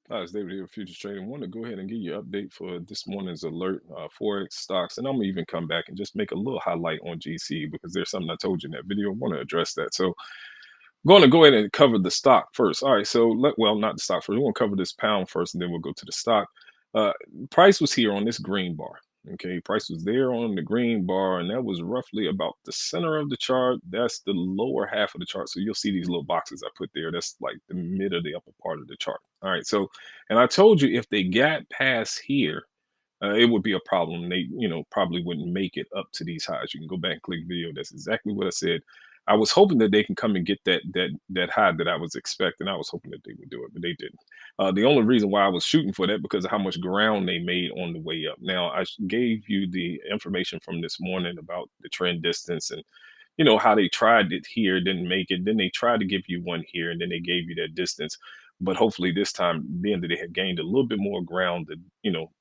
Hi, it's David here with Futures Trading. Want to go ahead and give you an update for this morning's alert, Forex stocks, and I'm gonna even come back and just make a little highlight on GC because there's something I told you in that video. I want to address that. So, I'm going to go ahead and cover the stock first. All right, so well, not the stock first. We want to cover this pound first, and then we'll go to the stock. Uh, Price was here on this green bar. Okay, price was there on the green bar, and that was roughly about the center of the chart. That's the lower half of the chart. So you'll see these little boxes I put there. That's like the mid of the upper part of the chart. All right, so and I told you if they got past here, it would be a problem. They, probably wouldn't make it up to these highs. You can go back and click video. That's exactly what I said. I was hoping that they can come and get that high that I was expecting. I was hoping that they would do it, but they didn't. The only reason why I was shooting for that because of how much ground they made on the way up. Now gave you the information from this morning about the trend distance and how they tried it here, didn't make it. Then they tried to give you one here, and then they gave you that distance. But hopefully this time, being that they had gained a little bit more ground,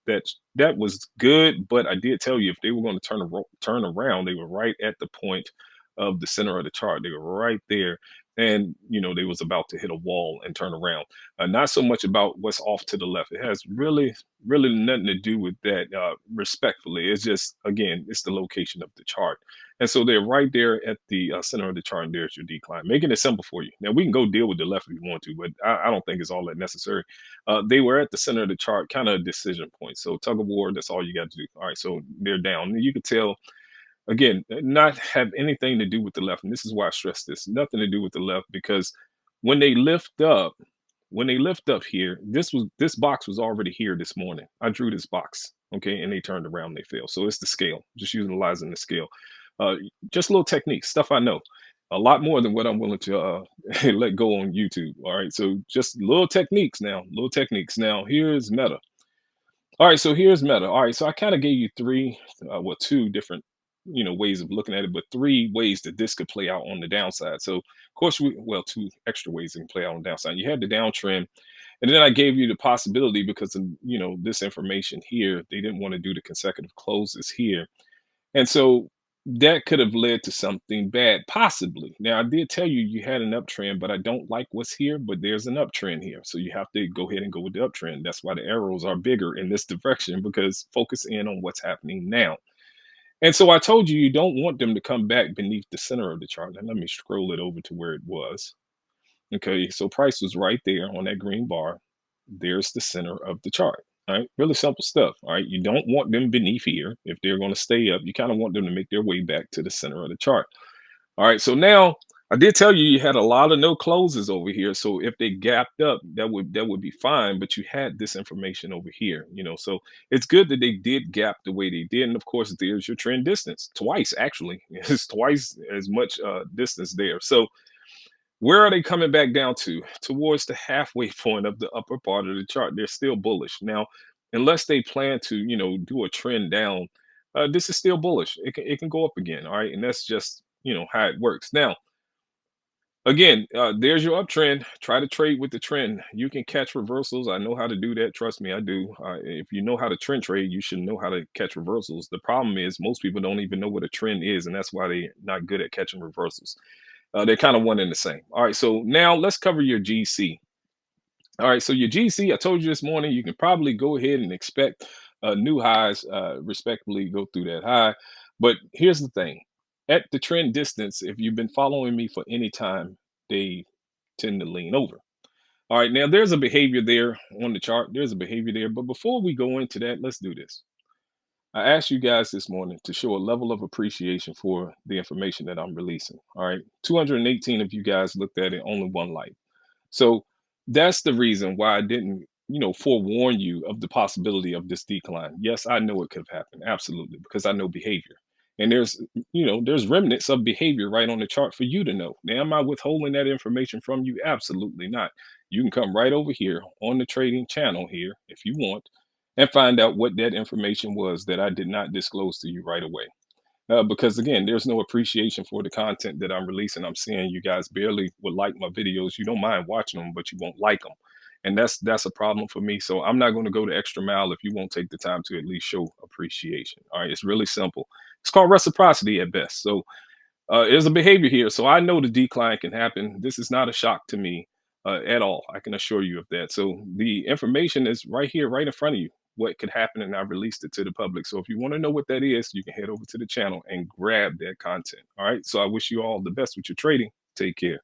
that was good. But I did tell you if they were going to turn around, they were right at the point of the center of the chart. They were right there, and they was about to hit a wall and turn around. Not so much about what's off to the left. It has really nothing to do with that. Respectfully, it's just again, it's the location of the chart. And so they're right there at the center of the chart, and there's your decline, making it simple for you. Now, we can go deal with the left if you want to, but I don't think it's all that necessary. They were at the center of the chart, kind of a decision point. So tug of war, that's all you got to do. All right, so they're down. You could tell, again, not have anything to do with the left. And this is why I stress this, nothing to do with the left, because when they lift up, here, this box was already here this morning. I drew this box, okay, and they turned around, they failed. So it's the scale, just utilizing the scale. Uh, just little techniques, stuff I know. A lot more than what I'm willing to let go on YouTube. All right, so just little techniques now. Little techniques. Now here's Meta. All right, so here's Meta. All right, so I kind of gave you two different, ways of looking at it, but three ways that this could play out on the downside. So, of course, two extra ways it can play out on the downside. You had the downtrend, and then I gave you the possibility because of this information here. They didn't want to do the consecutive closes here, and so that could have led to something bad, possibly. Now, I did tell you you had an uptrend, but I don't like what's here, but there's an uptrend here. So you have to go ahead and go with the uptrend. That's why the arrows are bigger in this direction because focus in on what's happening now. And so I told you you don't want them to come back beneath the center of the chart. Now, let me scroll it over to where it was. Okay, so price was right there on that green bar. There's the center of the chart. All right, really simple stuff. All right, you don't want them beneath here if they're going to stay up. You kind of want them to make their way back to the center of the chart. All right, so now I did tell you you had a lot of no closes over here. So if they gapped up, that would be fine. But you had this information over here, So it's good that they did gap the way they did, and of course there's your trend distance twice. Actually, it's twice as much distance there. So where are they coming back down to? Towards the halfway point of the upper part of the chart. They're still bullish. Now, unless they plan to, do a trend down, this is still bullish. It can go up again. All right. And that's just, how it works. Now, again, there's your uptrend. Try to trade with the trend. You can catch reversals. I know how to do that. Trust me, I do. If you know how to trend trade, you should know how to catch reversals. The problem is most people don't even know what a trend is, and that's why they're not good at catching reversals. They're kind of one and the same. All right, so now let's cover your GC. All right, so your GC, I told you this morning, you can probably go ahead and expect new highs, respectively go through that high. But here's the thing: at the trend distance, if you've been following me for any time, they tend to lean over. All right, now there's a behavior there on the chart. There's a behavior there, but before we go into that, let's do this. I asked you guys this morning to show a level of appreciation for the information that I'm releasing. All right. 218 of you guys looked at it, only one like. So that's the reason why I didn't, forewarn you of the possibility of this decline. Yes, I know it could have happened. Absolutely. Because I know behavior. And there's remnants of behavior right on the chart for you to know. Now, am I withholding that information from you? Absolutely not. You can come right over here on the trading channel here if you want and find out what that information was that I did not disclose to you right away. Because again, there's no appreciation for the content that I'm releasing. I'm seeing you guys barely would like my videos. You don't mind watching them, but you won't like them, and that's a problem for me. So I'm not going to go the extra mile if you won't take the time to at least show appreciation. All right, it's really simple. It's called reciprocity at best. So there's a behavior here. So I know the decline can happen. This is not a shock to me. at all. I can assure you of that. So the information is right here, right in front of you. What could happen, and I released it to the public. So if you want to know what that is, you can head over to the channel and grab that content. All right. So I wish you all the best with your trading. Take care.